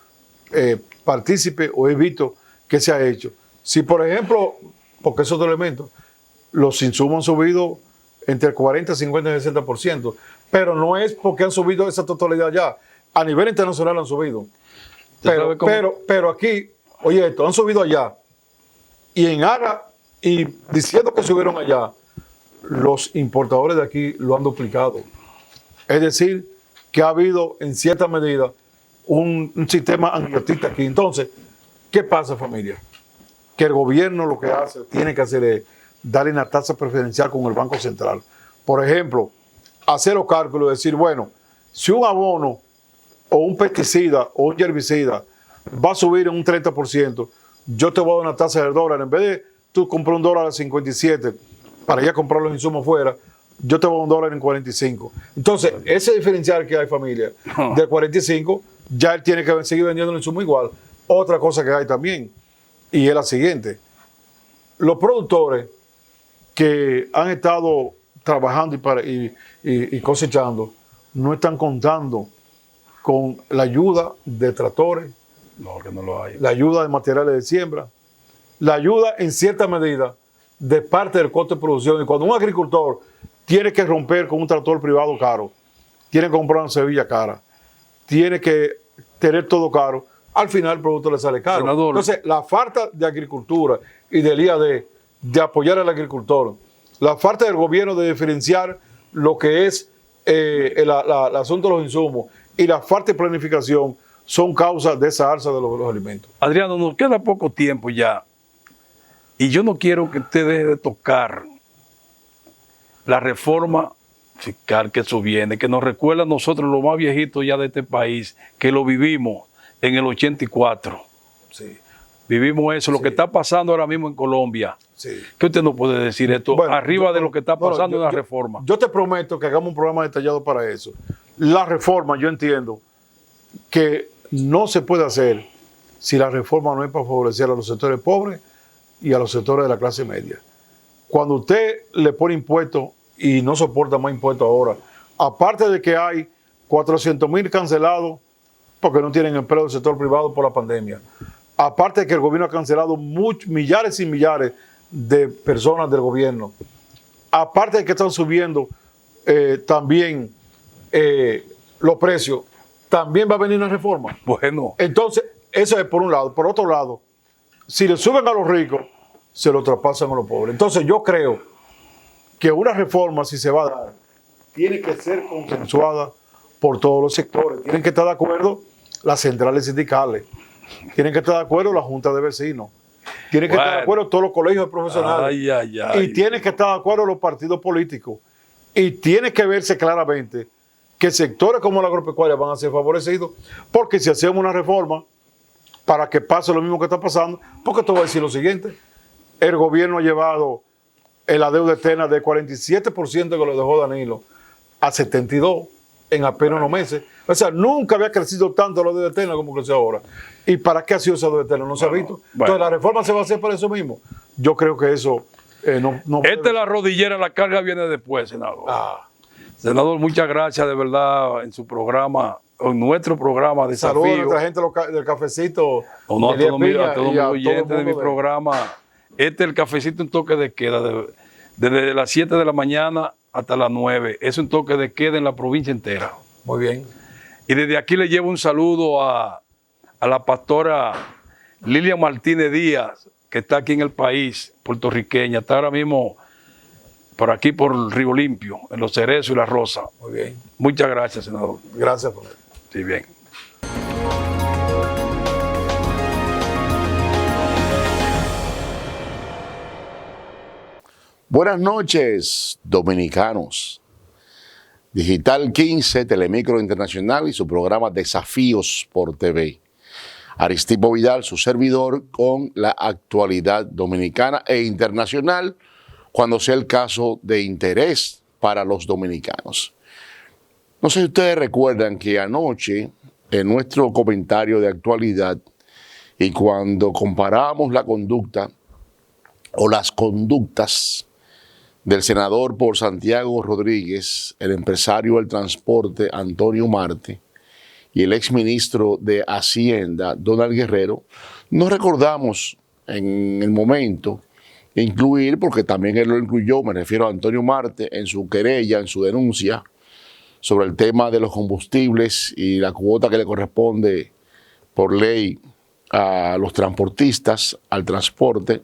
partícipe o he visto que se ha hecho. Si, por ejemplo, porque es otro elemento, los insumos han subido entre el 40, 50 y el 60%, pero no es porque han subido esa totalidad ya. A nivel internacional han subido. Pero aquí, oye esto, han subido allá y en ARA y diciendo que subieron allá, los importadores de aquí lo han duplicado. Es decir, que ha habido en cierta medida un sistema angiotista aquí. Entonces, ¿qué pasa, familia? Que el gobierno lo que hace, tiene que hacer es darle una tasa preferencial con el Banco Central. Por ejemplo, hacer los cálculos y decir, bueno, si un abono o un pesticida o un herbicida va a subir en un 30%, yo te voy a dar una tasa del dólar. En vez de tú comprar $1 a 57 para ya comprar los insumos fuera, yo te voy a dar $1 en 45. Entonces, ese diferencial que hay, familia, del 45, ya él tiene que seguir vendiendo el insumo igual. Otra cosa que hay también, y es la siguiente. Los productores que han estado trabajando y cosechando no están contando con la ayuda de tractores, no, que no lo hay. La ayuda de materiales de siembra, la ayuda en cierta medida de parte del costo de producción. Y cuando un agricultor tiene que romper con un tractor privado caro, tiene que comprar una semilla cara, tiene que tener todo caro, al final el producto le sale caro. Senador. Entonces, la falta de agricultura y del IAD de apoyar al agricultor, la falta del gobierno de diferenciar lo que es el asunto de los insumos y la falta de planificación son causas de esa alza de los alimentos. Adriano, nos queda poco tiempo ya y yo no quiero que usted deje de tocar la reforma fiscal que eso viene, que nos recuerda a nosotros los más viejitos ya de este país, que lo vivimos en el 84. Sí. Vivimos eso, lo que está pasando ahora mismo en Colombia. Sí. ¿Qué usted nos puede decir esto arriba de lo que está pasando en la reforma? Yo te prometo que hagamos un programa detallado para eso. La reforma, yo entiendo que no se puede hacer si la reforma no es para favorecer a los sectores pobres y a los sectores de la clase media. Cuando usted le pone impuestos y no soporta más impuestos ahora, aparte de que hay 400,000 cancelados porque no tienen empleo del sector privado por la pandemia, aparte de que el gobierno ha cancelado millares y millares de personas del gobierno, aparte de que están subiendo también los precios, también va a venir una reforma. Bueno. Entonces, eso es por un lado. Por otro lado, si le suben a los ricos, se lo traspasan a los pobres. Entonces, yo creo que una reforma, si se va a dar, tiene que ser consensuada por todos los sectores. Tienen que estar de acuerdo las centrales sindicales, tienen que estar de acuerdo la junta de vecinos, tienen que estar de acuerdo todos los colegios profesionales, y tienen que estar de acuerdo los partidos políticos, y tiene que verse claramente que sectores como la agropecuaria van a ser favorecidos, porque si hacemos una reforma para que pase lo mismo que está pasando, porque te voy a decir lo siguiente: el gobierno ha llevado la deuda externa del 47% que lo dejó Danilo a 72% en apenas unos meses. O sea, nunca había crecido tanto la deuda externa como creció ahora. ¿Y para qué ha sido esa deuda externa? No se ha visto. Entonces, ¿la reforma se va a hacer para eso mismo? Yo creo que eso no Esta es la rodillera, la carga viene después, senador. Senador, muchas gracias de verdad en su programa, en nuestro programa de Saludos a nuestra gente del cafecito. A todos los oyentes de mi programa. Este es el cafecito, un toque de queda, desde las 7 de la mañana hasta las 9. Es un toque de queda en la provincia entera. Muy bien. Y desde aquí le llevo un saludo a la pastora Lilia Martínez Díaz, que está aquí en el país, puertorriqueña. Está ahora mismo por aquí, por el Río Limpio, en Los Cerezos y La Rosa. Muy bien. Muchas gracias, senador. Gracias por eso. Sí, bien. Buenas noches, dominicanos. Digital 15, Telemicro Internacional y su programa Desafíos por TV. Aristipo Vidal, su servidor, con la actualidad dominicana e internacional, cuando sea el caso de interés para los dominicanos. No sé si ustedes recuerdan que anoche, en nuestro comentario de actualidad, y cuando comparamos la conducta o las conductas del senador por Santiago Rodríguez, el empresario del transporte Antonio Marte, y el exministro de Hacienda, Donald Guerrero, no recordamos en el momento incluir, porque también él lo incluyó, me refiero a Antonio Marte, en su querella, en su denuncia, sobre el tema de los combustibles y la cuota que le corresponde por ley a los transportistas, al transporte.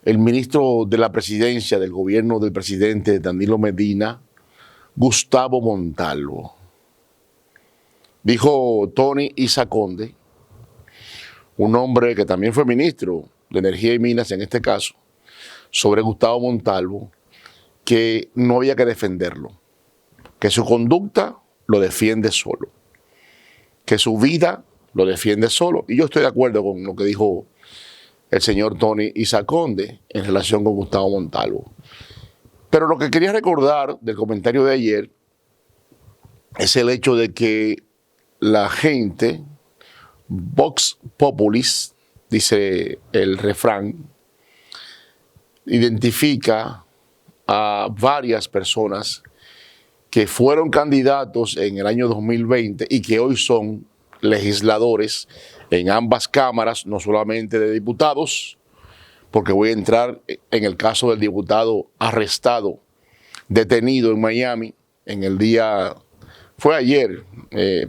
El ministro de la presidencia del gobierno del presidente Danilo Medina, Gustavo Montalvo. Dijo Tony Isa Conde, un hombre que también fue ministro de Energía y Minas en este caso, sobre Gustavo Montalvo, que no había que defenderlo, que su conducta lo defiende solo, que su vida lo defiende solo. Y yo estoy de acuerdo con lo que dijo el señor Tony Isa Conde en relación con Gustavo Montalvo. Pero lo que quería recordar del comentario de ayer es el hecho de que la gente, Vox Populis, dice el refrán, identifica a varias personas que fueron candidatos en el año 2020 y que hoy son legisladores en ambas cámaras, no solamente de diputados, porque voy a entrar en el caso del diputado arrestado, detenido en Miami, en el día, fue ayer,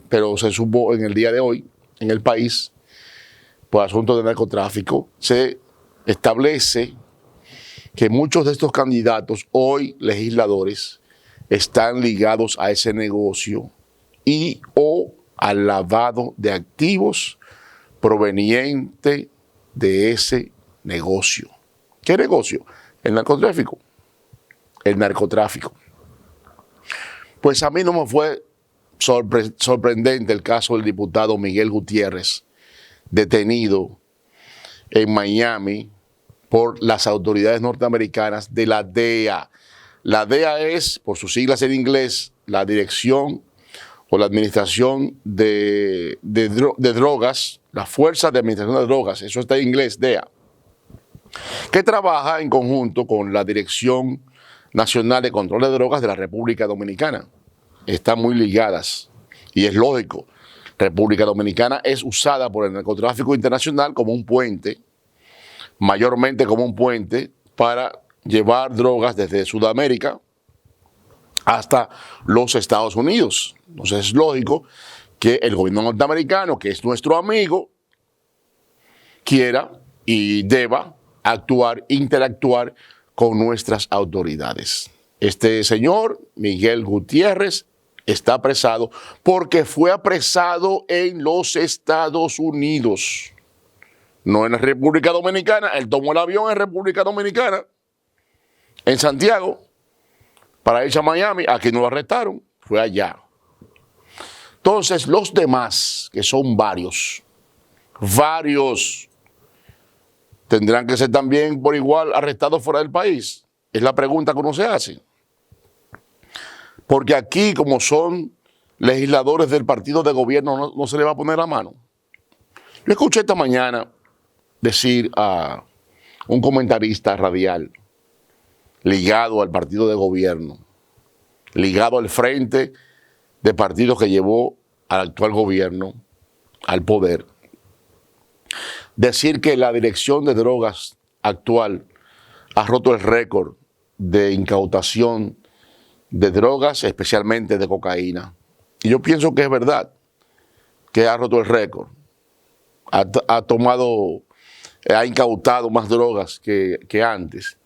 pero se supo en el día de hoy, en el país, por asuntos de narcotráfico. Se establece que muchos de estos candidatos, hoy legisladores, están ligados a ese negocio y o al lavado de activos proveniente de ese negocio. ¿Qué negocio? El narcotráfico. El narcotráfico. Pues a mí no me fue sorprendente el caso del diputado Miguel Gutiérrez, detenido en Miami por las autoridades norteamericanas de la DEA. La DEA es, por sus siglas en inglés, la Dirección o la Administración de Drogas, la Fuerza de Administración de Drogas, eso está en inglés, DEA, que trabaja en conjunto con la Dirección Nacional de Control de Drogas de la República Dominicana. Están muy ligadas y es lógico. República Dominicana es usada por el narcotráfico internacional como un puente, mayormente como un puente para llevar drogas desde Sudamérica hasta los Estados Unidos. Entonces es lógico que el gobierno norteamericano, que es nuestro amigo, quiera y deba actuar, interactuar con nuestras autoridades. Este señor, Miguel Gutiérrez, está apresado porque fue apresado en los Estados Unidos, no en la República Dominicana. Él tomó el avión en República Dominicana, en Santiago, para irse a Miami. Aquí no lo arrestaron, fue allá. Entonces, los demás, que son varios, tendrán que ser también por igual arrestados fuera del país. Es la pregunta que uno se hace. Porque aquí, como son legisladores del partido de gobierno, no se le va a poner la mano. Yo escuché esta mañana decir a un comentarista radial ligado al partido de gobierno, ligado al frente de partidos que llevó al actual gobierno al poder, decir que la dirección de drogas actual ha roto el récord de incautación de drogas, especialmente de cocaína. Y yo pienso que es verdad, que ha roto el récord. Ha incautado más drogas que antes.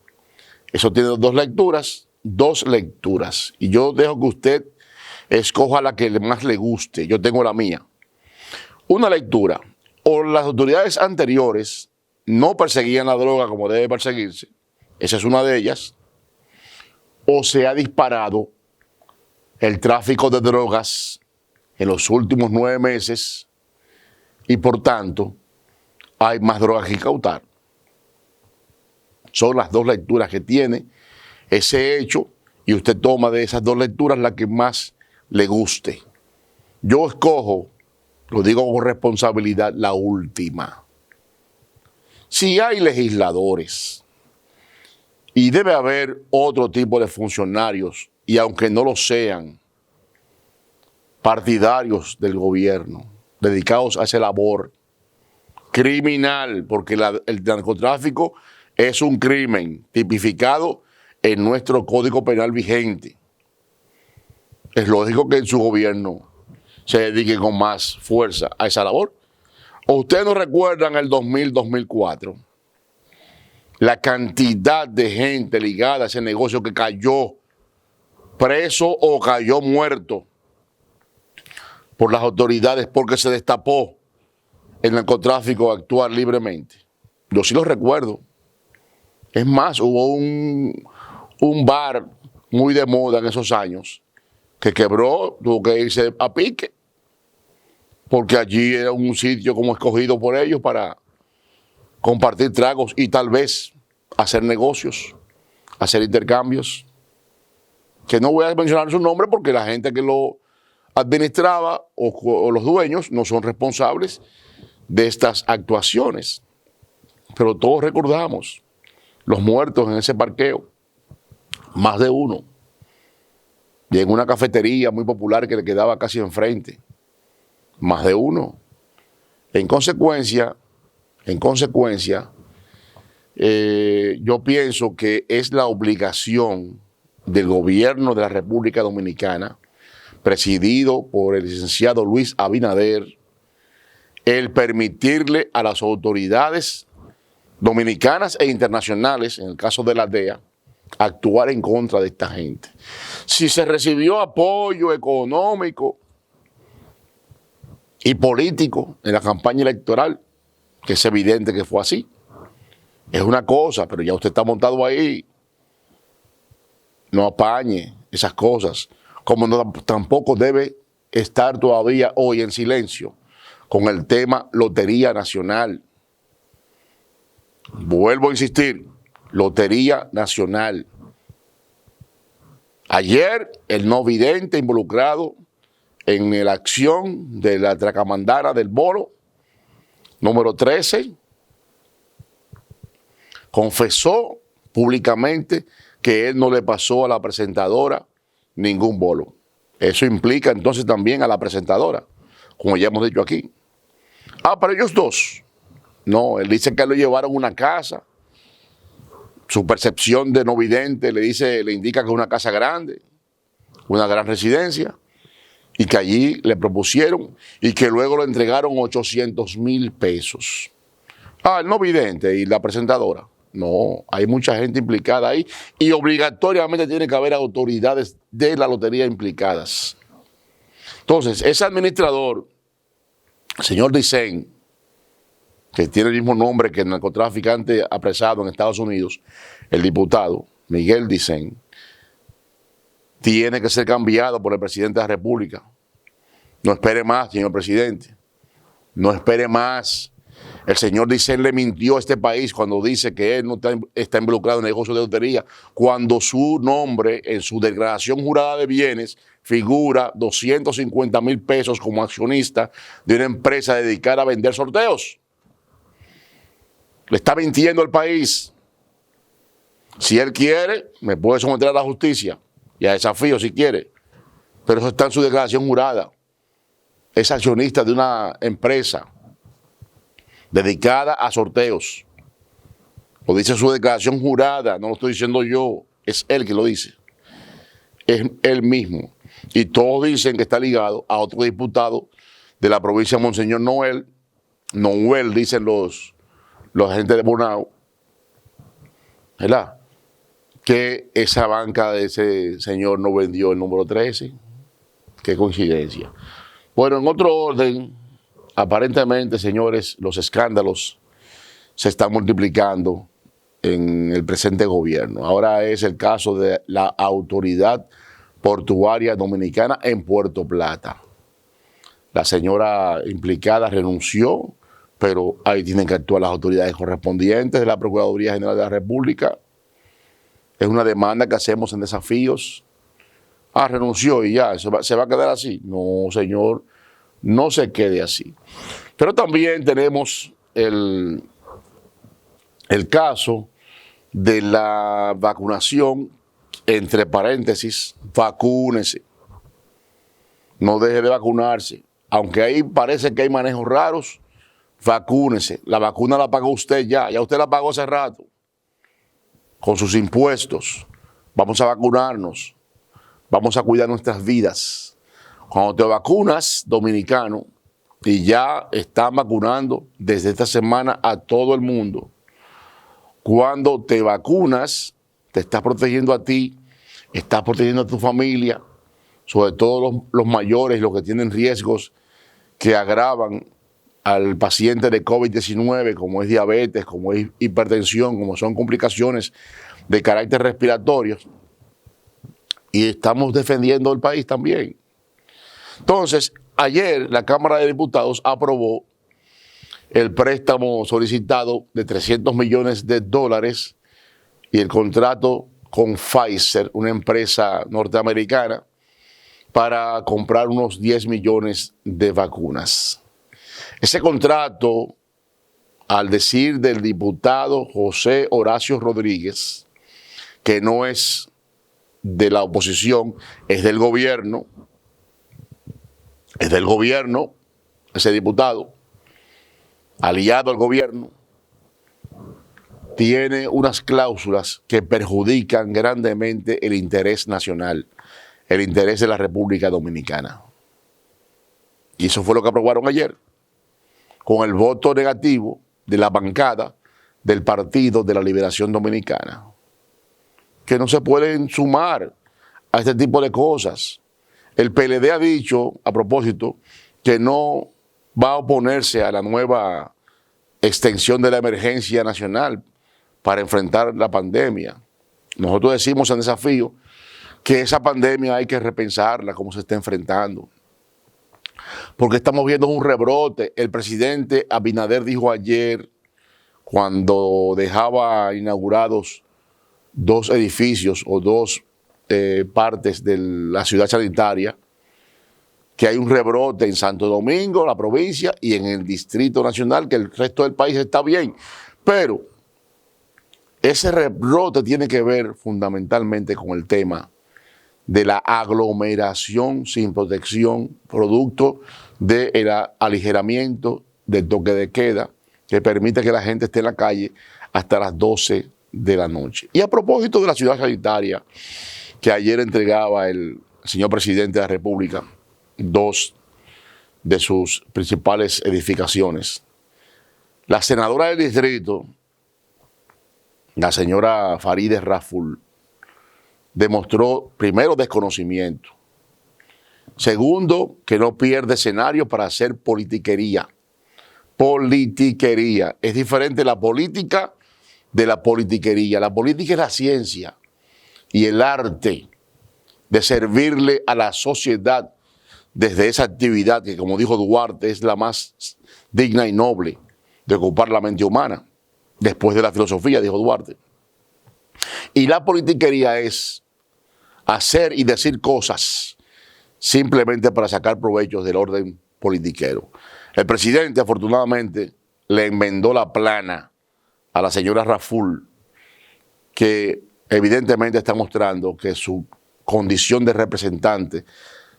Eso tiene dos lecturas. Y yo dejo que usted escoja la que más le guste. Yo tengo la mía. Una lectura: o las autoridades anteriores no perseguían la droga como debe perseguirse, esa es una de ellas, o se ha disparado el tráfico de drogas en los últimos 9 meses y por tanto hay más drogas que incautar. Son las dos lecturas que tiene ese hecho y usted toma de esas dos lecturas la que más le guste. Yo escojo, lo digo con responsabilidad, la última. Si hay legisladores y debe haber otro tipo de funcionarios, y aunque no lo sean, partidarios del gobierno dedicados a esa labor criminal, porque el narcotráfico es un crimen tipificado en nuestro Código Penal vigente. Es lógico que en su gobierno se dedique con más fuerza a esa labor. ¿O ustedes no recuerdan el 2000-2004? La cantidad de gente ligada a ese negocio que cayó preso o cayó muerto por las autoridades porque se destapó el narcotráfico actuar libremente. Yo sí lo recuerdo. Es más, hubo un bar muy de moda en esos años que quebró, tuvo que irse a pique, porque allí era un sitio como escogido por ellos para compartir tragos y tal vez hacer negocios, hacer intercambios, que no voy a mencionar su nombre porque la gente que lo administraba o los dueños no son responsables de estas actuaciones. Pero todos recordamos los muertos en ese parqueo, más de uno, y en una cafetería muy popular que le quedaba casi enfrente, más de uno. En consecuencia, yo pienso que es la obligación del gobierno de la República Dominicana, presidido por el licenciado Luis Abinader, el permitirle a las autoridades dominicanas e internacionales, en el caso de la DEA, actuar en contra de esta gente. Si se recibió apoyo económico y político en la campaña electoral, que es evidente que fue así, es una cosa, pero ya usted está montado ahí. No apañe esas cosas, como tampoco debe estar todavía hoy en silencio con el tema Lotería Nacional. Vuelvo a insistir, Lotería Nacional. Ayer el no vidente involucrado en la acción de la tracamandana del bolo, número 13, confesó públicamente que él no le pasó a la presentadora ningún bolo. Eso implica entonces también a la presentadora, como ya hemos dicho aquí. Para ellos dos. No, él dice que lo llevaron a una casa. Su percepción de no vidente le indica que es una casa grande, una gran residencia, y que allí le propusieron y que luego le entregaron 800,000 pesos. El no vidente y la presentadora. No, hay mucha gente implicada ahí y obligatoriamente tiene que haber autoridades de la lotería implicadas. Entonces, ese administrador, el señor Dicen, que tiene el mismo nombre que el narcotraficante apresado en Estados Unidos, el diputado Miguel Dicen, tiene que ser cambiado por el presidente de la República. No espere más, señor presidente. No espere más. El señor Dicen le mintió a este país cuando dice que él no está involucrado en negocios de lotería, cuando su nombre en su declaración jurada de bienes figura 250,000 pesos como accionista de una empresa dedicada a vender sorteos. Le está mintiendo al país. Si él quiere, me puede someter a la justicia y a desafío si quiere, pero eso está en su declaración jurada. Es accionista de una empresa dedicada a sorteos. Lo dice su declaración jurada, no lo estoy diciendo yo, es él que lo dice. Es él mismo. Y todos dicen que está ligado a otro diputado de la provincia de Monseñor Noel. Noel, dicen los agentes de Bonao, ¿verdad? Que esa banca de ese señor no vendió el número 13. Qué coincidencia. Bueno, en otro orden, aparentemente, señores, los escándalos se están multiplicando en el presente gobierno. Ahora es el caso de la Autoridad Portuaria Dominicana en Puerto Plata. La señora implicada renunció, pero ahí tienen que actuar las autoridades correspondientes de la Procuraduría General de la República. Es una demanda que hacemos en desafíos. Renunció y ya, ¿se va a quedar así? No, señor, no se quede así. Pero también tenemos el caso de la vacunación, entre paréntesis, vacúnese. no deje de vacunarse. Aunque ahí parece que hay manejos raros, vacúnese. La vacuna la pagó usted ya usted la pagó hace rato, con sus impuestos. Vamos a vacunarnos, vamos a cuidar nuestras vidas. Cuando te vacunas, dominicano, y ya están vacunando desde esta semana a todo el mundo, cuando te vacunas, te estás protegiendo a ti, estás protegiendo a tu familia, sobre todo los mayores, los que tienen riesgos que agravan al paciente de COVID-19, como es diabetes, como es hipertensión, como son complicaciones de carácter respiratorio. Y estamos defendiendo el país también. Entonces, ayer la Cámara de Diputados aprobó el préstamo solicitado de $300 millones y el contrato con Pfizer, una empresa norteamericana, para comprar unos 10 millones de vacunas. Ese contrato, al decir del diputado José Horacio Rodríguez, que no es de la oposición, es del gobierno, ese diputado, aliado al gobierno, tiene unas cláusulas que perjudican grandemente el interés nacional, el interés de la República Dominicana. Y eso fue lo que aprobaron ayer, con el voto negativo de la bancada del Partido de la Liberación Dominicana, que no se pueden sumar a este tipo de cosas. El PLD ha dicho, a propósito, que no va a oponerse a la nueva extensión de la emergencia nacional para enfrentar la pandemia. Nosotros decimos en Desafío que esa pandemia hay que repensarla, cómo se está enfrentando, porque estamos viendo un rebrote. El presidente Abinader dijo ayer, cuando dejaba inaugurados 2 edificios o 2 partes de la ciudad sanitaria, que hay un rebrote en Santo Domingo, la provincia, y en el Distrito Nacional, que el resto del país está bien. Pero ese rebrote tiene que ver fundamentalmente con el tema de la aglomeración sin protección, producto del aligeramiento del toque de queda, que permite que la gente esté en la calle hasta las 12 de la noche. Y a propósito de la ciudad sanitaria, que ayer entregaba el señor presidente de la República 2 de sus principales edificaciones, la senadora del distrito, la señora Farideh Raful, demostró, primero, desconocimiento. Segundo, que no pierde escenario para hacer politiquería. Politiquería. Es diferente la política de la politiquería. La política es la ciencia y el arte de servirle a la sociedad desde esa actividad que, como dijo Duarte, es la más digna y noble de ocupar la mente humana, después de la filosofía, dijo Duarte. Y la politiquería es hacer y decir cosas simplemente para sacar provechos del orden politiquero. El presidente, afortunadamente, le enmendó la plana a la señora Raful, que evidentemente está mostrando que su condición de representante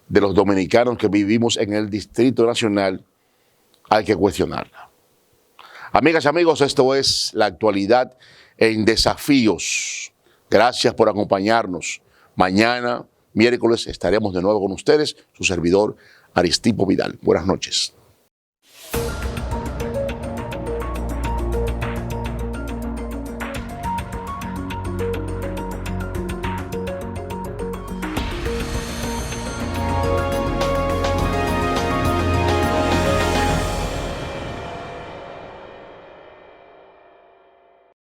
de los dominicanos que vivimos en el Distrito Nacional hay que cuestionarla. Amigas y amigos, esto es la actualidad en Desafíos. Gracias por acompañarnos. Mañana, miércoles, estaremos de nuevo con ustedes, su servidor Aristipo Vidal. Buenas noches.